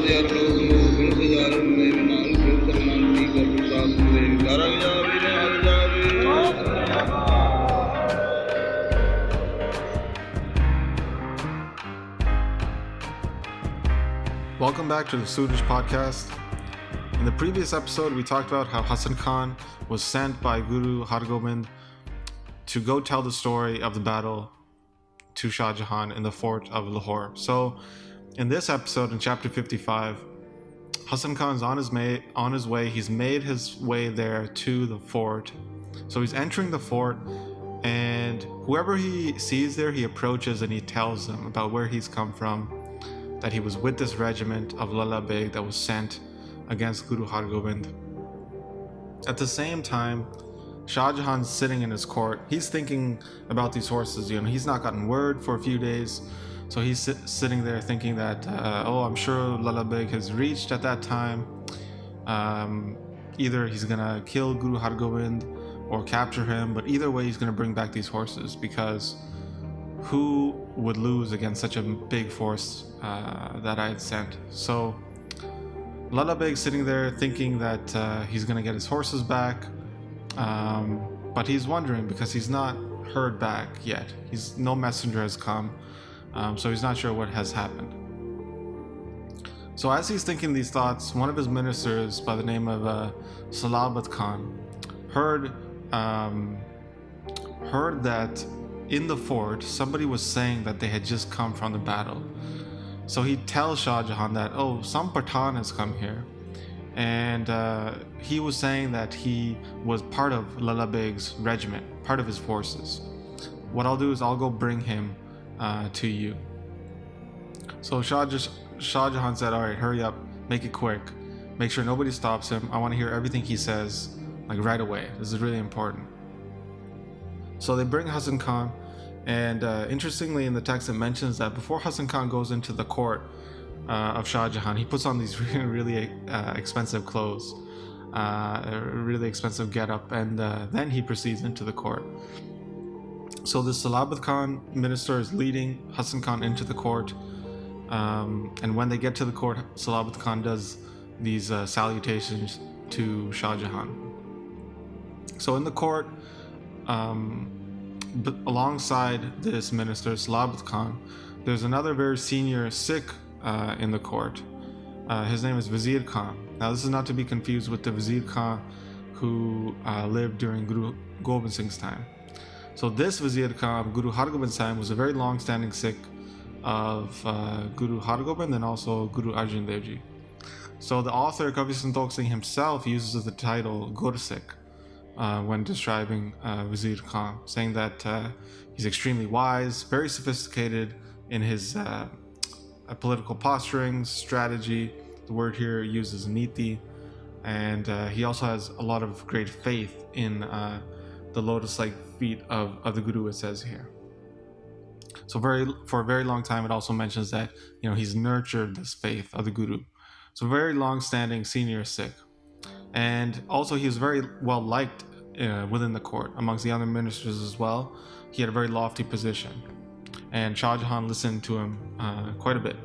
Welcome back to the Suraj Podcast. In the previous episode, we talked about how Hasan Khan was sent by Guru Hargobind to go tell the story of the battle to Shahjahan in the fort of Lahore. So, in this episode, in chapter 55, Hasan Khan's on his way. He's made his way there to the fort. So he's entering the fort, and whoever he sees there, he approaches and he tells them about where he's come from, that he was with this regiment of Lala Beg that was sent against Guru Hargobind. At the same time, Shahjahan's sitting in his court. He's thinking about these horses. He's not gotten word for a few days. So he's sitting there thinking that, I'm sure Lala Beg has reached at that time. Either he's going to kill Guru Hargobind or capture him. But either way, he's going to bring back these horses, because who would lose against such a big force that I had sent? So Lala Beg sitting there thinking that he's going to get his horses back, but he's wondering because he's not heard back yet. No messenger has come, so he's not sure what has happened. So as he's thinking these thoughts, one of his ministers by the name of Suraj Khan heard that in the fort somebody was saying that they had just come from the battle. So he tells Shahjahan that, some Pathan has come here, and he was saying that he was part of Lala Beg's regiment, part of his forces. What I'll do is I'll go bring him to you. So Shahjahan said, all right, hurry up, make it quick, make sure nobody stops him. I want to hear everything he says, like right away. This is really important. So they bring Hasan Khan, and interestingly in the text it mentions that before Hasan Khan goes into the court of Shahjahan, he puts on these really expensive clothes, a really expensive getup, and then he proceeds into the court. So the Suraj Khan minister is leading Hasan Khan into the court, and when they get to the court, Suraj Khan does these salutations to Shahjahan. So in the court, but alongside this minister, Suraj Khan, there's another very senior Sikh in the court. His name is Vizier Khan. Now, this is not to be confused with the Vizier Khan who lived during Guru Gobind Singh's time. So this Vizier Khan, Guru Hargobind's time, was a very long-standing Sikh of Guru Hargobind and also Guru Arjan Dev Ji. So the author, Kavi Santokh Singh himself, uses the title Gur Sikh when describing Vizier Khan, saying that he's extremely wise, very sophisticated in his political posturing, strategy. The word here uses niti, and he also has a lot of great faith in the lotus-like feet of the Guru, it says here. So for a very long time, it also mentions that he's nurtured this faith of the Guru. So very long-standing senior Sikh. And also he was very well liked within the court amongst the other ministers as well. He had a very lofty position, and Shahjahan listened to him quite a bit.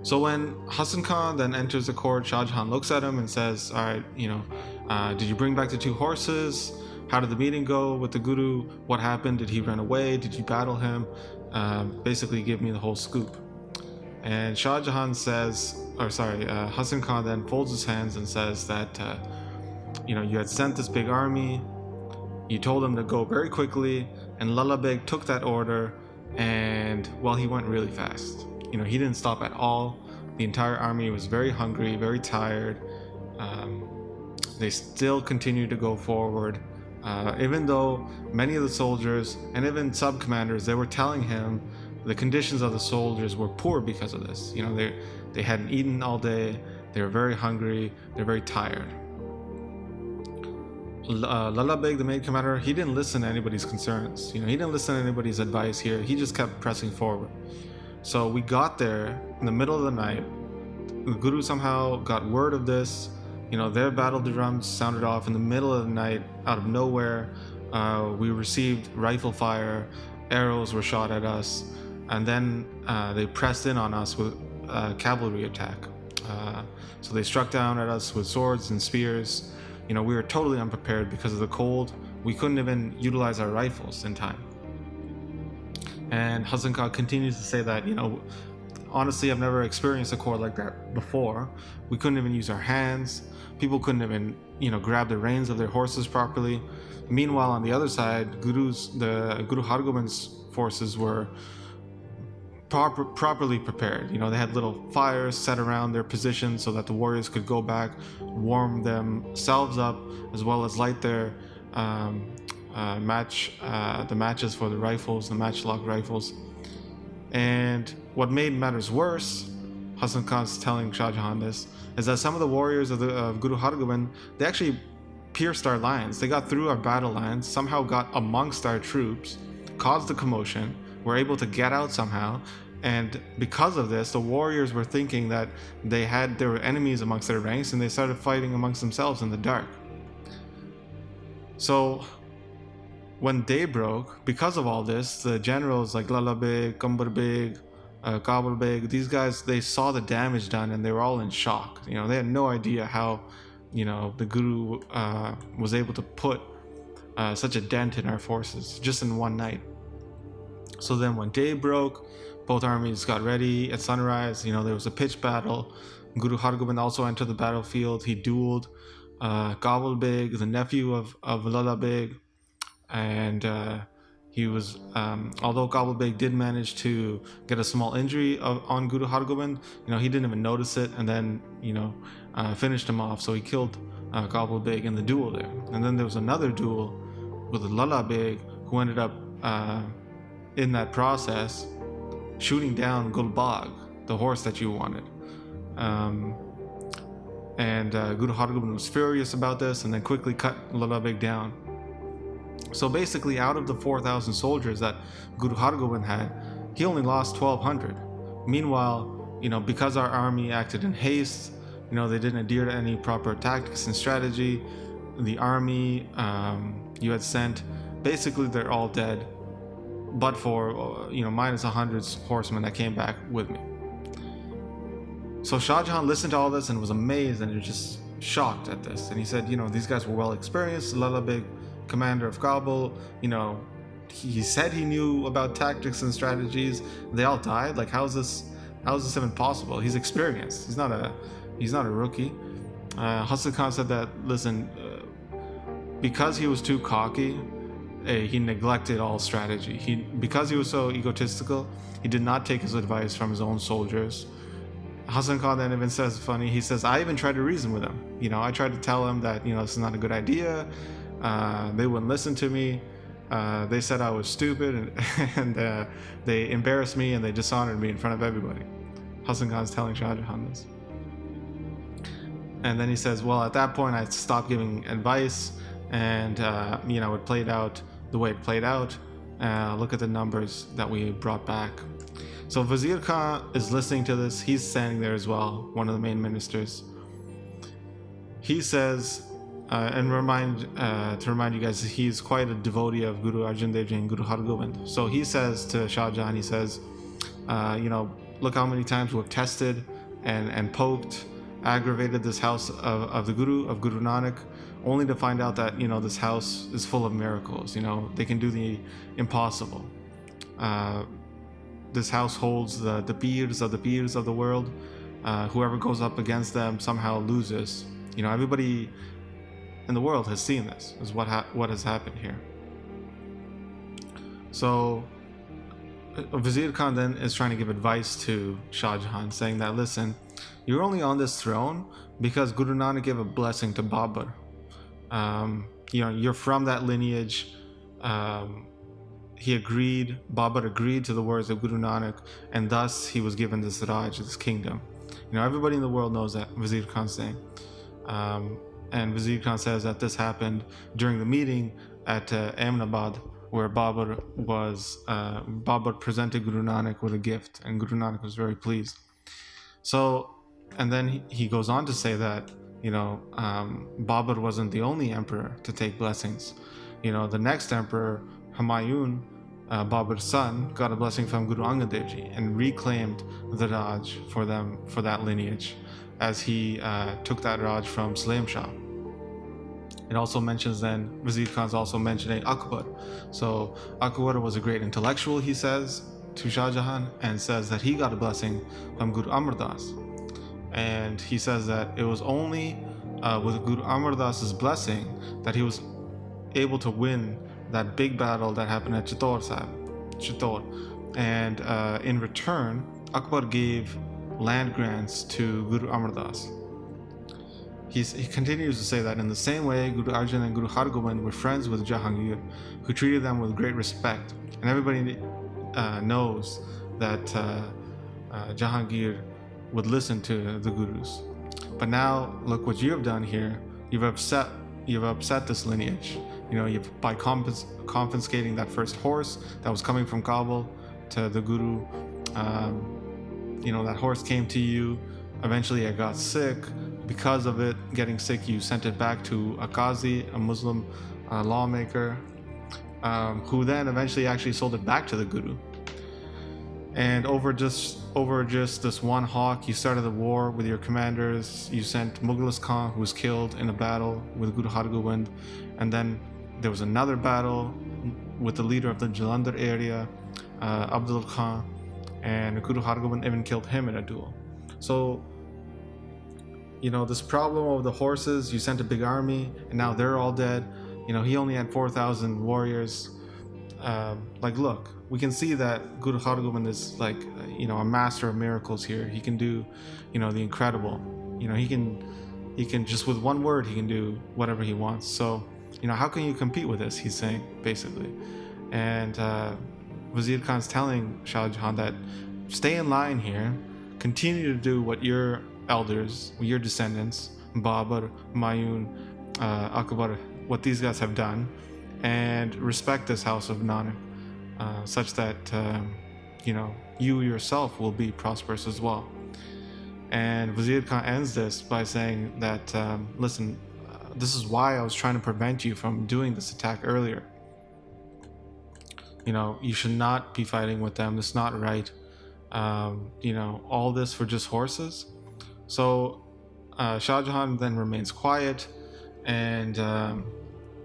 So when Hasan Khan then enters the court, Shahjahan looks at him and says, all right, did you bring back the two horses? How did the meeting go with the Guru? What happened? Did he run away? Did you battle him? Basically give me the whole scoop. And Hasan Khan then folds his hands and says that, you had sent this big army, you told them to go very quickly, and Lala Beg took that order, and, he went really fast. He didn't stop at all. The entire army was very hungry, very tired. They still continued to go forward, even though many of the soldiers and even sub-commanders, they were telling him the conditions of the soldiers were poor because of this. They hadn't eaten all day, they were very hungry, they're very tired. Lala Beg, the main commander, he didn't listen to anybody's concerns. He didn't listen to anybody's advice here. He just kept pressing forward. So we got there in the middle of the night. The Guru somehow got word of this. Their battle drums sounded off in the middle of the night, out of nowhere. We received rifle fire, arrows were shot at us, and then they pressed in on us with cavalry attack. So they struck down at us with swords and spears. We were totally unprepared because of the cold. We couldn't even utilize our rifles in time. And Hasan Khan continues to say that, honestly, I've never experienced a court like that before. We couldn't even use our hands. People couldn't even, grab the reins of their horses properly. Meanwhile, on the other side, Guru Hargobind's forces were properly prepared. They had little fires set around their positions so that the warriors could go back, warm themselves up, as well as light their the matches for the rifles, the matchlock rifles. And what made matters worse, Hasan Khan's telling Shahjahan this, is that some of the warriors of Guru Hargobind, they actually pierced our lines. They got through our battle lines, somehow got amongst our troops, caused a commotion, were able to get out somehow. And because of this, the warriors were thinking that there were enemies amongst their ranks, and they started fighting amongst themselves in the dark. So when day broke, because of all this, the generals like Lala Beg, Kambar Beg, Kabul Beg, these guys, they saw the damage done and they were all in shock. They had no idea how, the Guru was able to put such a dent in our forces just in one night. So then when day broke, both armies got ready. At sunrise, there was a pitched battle. Guru Hargobind also entered the battlefield. He dueled Kabul Beg, the nephew of Lala Beg. And he was, although Kabul Beg did manage to get a small injury on Guru Hargobind, he didn't even notice it, and then, finished him off. So he killed Kabul Beg in the duel there. And then there was another duel with Lala Beg, who ended up, in that process, shooting down Gulbag, the horse that you wanted. And Guru Hargobind was furious about this and then quickly cut Lala Beg down. So basically, out of the 4,000 soldiers that Guru Hargobind had, he only lost 1,200. Meanwhile, because our army acted in haste, they didn't adhere to any proper tactics and strategy. The army you had sent, basically they're all dead, but for, minus 100 horsemen that came back with me. So Shahjahan listened to all this and was amazed and was just shocked at this. And he said, these guys were well experienced. Lala Beg, commander of Kabul, he said he knew about tactics and strategies. They all died. Like, how is this even possible? He's experienced. He's not a rookie. Hasan Khan said that, listen, because he was too cocky, he neglected all strategy. Because he was so egotistical, he did not take his advice from his own soldiers. Hasan Khan then even says, funny, he says, I even tried to reason with him. I tried to tell him that, this is not a good idea. They wouldn't listen to me. They said I was stupid, and they embarrassed me and they dishonored me in front of everybody. Hasan Khan's telling Shahjahan this. And then he says, well, at that point I stopped giving advice, and it played out the way it played out. Look at the numbers that we brought back. So Vizier Khan is listening to this. He's standing there as well, one of the main ministers. He says, and to remind you guys, he's quite a devotee of Guru Arjan Dev Ji and Guru Hargobind. So he says to Shahjahan, he says, look how many times we've tested and poked, aggravated this house of the Guru, of Guru Nanak, only to find out that, this house is full of miracles. They can do the impossible. This house holds the peers of the world. Whoever goes up against them somehow loses. Everybody in the world has seen this, is what has happened here. So Vizier Khan then is trying to give advice to Shahjahan, saying that, listen, you're only on this throne because Guru Nanak gave a blessing to Babur. You're from that lineage. Babur agreed to the words of Guru Nanak, and thus he was given this Raj, this kingdom. Everybody in the world knows that, Vizier Khan's saying. And Vizier Khan says that this happened during the meeting at Ahmedabad, where Babur presented Guru Nanak with a gift, and Guru Nanak was very pleased. So, and then he goes on to say that, Babur wasn't the only emperor to take blessings. The next emperor, Humayun, Babur's son, got a blessing from Guru Angad Dev Ji and reclaimed the Raj for that lineage, as he took that Raj from Sulaim Shah. It also mentions then, Vizier Khan's also mentioning Akbar. So Akbar was a great intellectual, he says, to Shahjahan, and says that he got a blessing from Guru Amar Das. And he says that it was only with Guru Amar Das's blessing that he was able to win that big battle that happened at Chittor. And in return, Akbar gave land grants to Guru Amar Das. He continues to say that in the same way, Guru Arjan and Guru Hargobind were friends with Jahangir, who treated them with great respect. And everybody knows that Jahangir would listen to the Gurus. But now, look what you have done here. You've upset this lineage. By confiscating that first horse that was coming from Kabul to the Guru. That horse came to you. Eventually, it got sick. Because of it getting sick, you sent it back to a Qazi, a Muslim lawmaker, who then eventually actually sold it back to the Guru. And over just this one hawk, you started a war with your commanders. You sent Mughal Khan, who was killed in a battle with Guru Hargobind, and then there was another battle with the leader of the Jalandhar area, Abdul Khan, and Guru Hargobind even killed him in a duel. So, this problem of the horses, you sent a big army, and now they're all dead. He only had 4,000 warriors. Look, we can see that Guru Hargobind is a master of miracles here. He can do, the incredible. He can just with one word, he can do whatever he wants. So, how can you compete with this? He's saying, basically. And Vizier Khan's telling Shahjahan that stay in line here, continue to do what your elders, your descendants, Babur, Mayun, Akbar, what these guys have done, and respect this house of Nanak, such that you yourself will be prosperous as well. And Vizier Khan ends this by saying that listen, this is why I was trying to prevent you from doing this attack earlier. You should not be fighting with them. It's not right. All this for just horses. So Shahjahan then remains quiet, and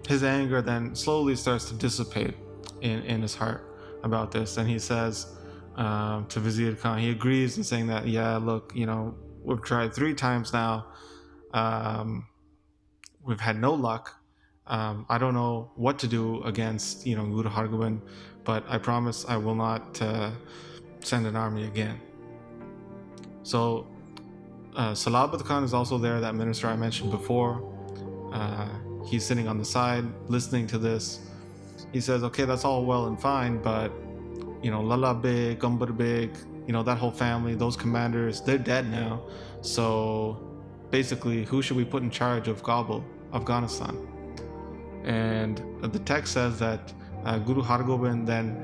his anger then slowly starts to dissipate in his heart about this. And he says to Vizier Khan, he agrees in saying that, yeah, look, we've tried 3 times now. We've had no luck. I don't know what to do against, Guru Hargobind, but I promise I will not send an army again. So Salabat Khan is also there, that minister I mentioned before. He's sitting on the side listening to this. He says, okay, that's all well and fine, but Lala Beg, Gumbar Beg, that whole family, those commanders, they're dead now. So basically, who should we put in charge of Kabul, Afghanistan? And the text says that Guru Hargobind then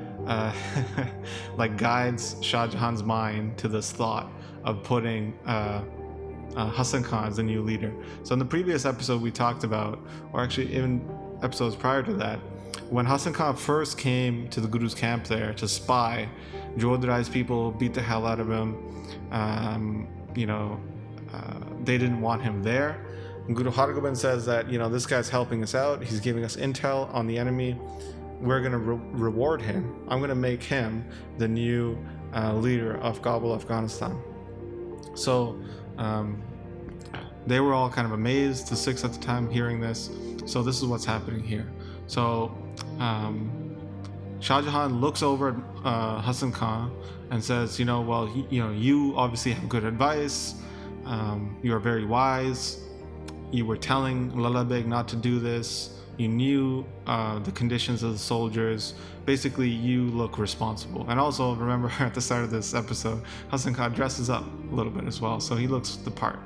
guides Shahjahan's mind to this thought of putting Hasan Khan as the new leader. So in the previous episode we talked about, or actually even episodes prior to that, when Hasan Khan first came to the Guru's camp there to spy, Jodhai's people beat the hell out of him. They didn't want him there. And Guru Hargobind says that, this guy's helping us out. He's giving us intel on the enemy. We're going to reward him. I'm going to make him the new leader of Kabul, Afghanistan. So they were all kind of amazed, the Sikhs at the time, hearing this. So this is what's happening here. So Shahjahan looks over at Hasan Khan and says, you obviously have good advice. You are very wise. You were telling Lala Beg not to do this. You knew the conditions of the soldiers. Basically, you look responsible. And also, remember at the start of this episode, Hasan Khan dresses up a little bit as well, so he looks the part.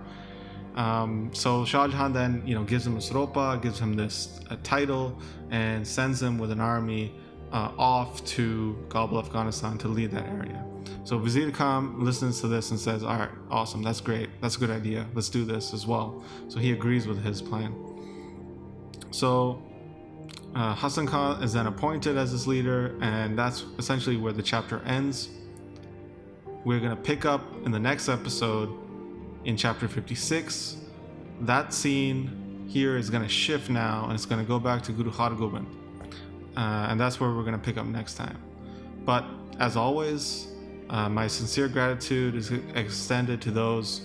So Shahjahan then, gives him a sropa, gives him this title, and sends him with an army off to Kabul, Afghanistan to lead that area. So Vizier Khan listens to this and says, all right, awesome, that's great, that's a good idea, let's do this as well. So he agrees with his plan. So Hasan Khan is then appointed as his leader, and that's essentially where the chapter ends. We're going to pick up in the next episode in chapter 56. That scene here is going to shift now, and it's going to go back to Guru Har Gobind. And that's where we're going to pick up next time. But as always, my sincere gratitude is extended to those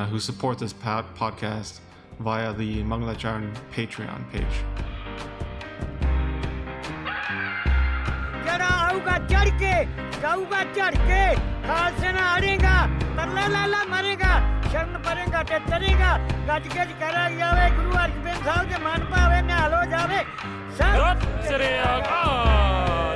who support this podcast via the Mangalacharn Patreon page. जाऊगा चढ़ के खालसे ना हारेगा तरला लाला मरेगा शरण परेगा ते तरेगा गज गज करा जावे गुरु अर्जन साहब के मन पावे में हालो जावे सत श्री अकाल।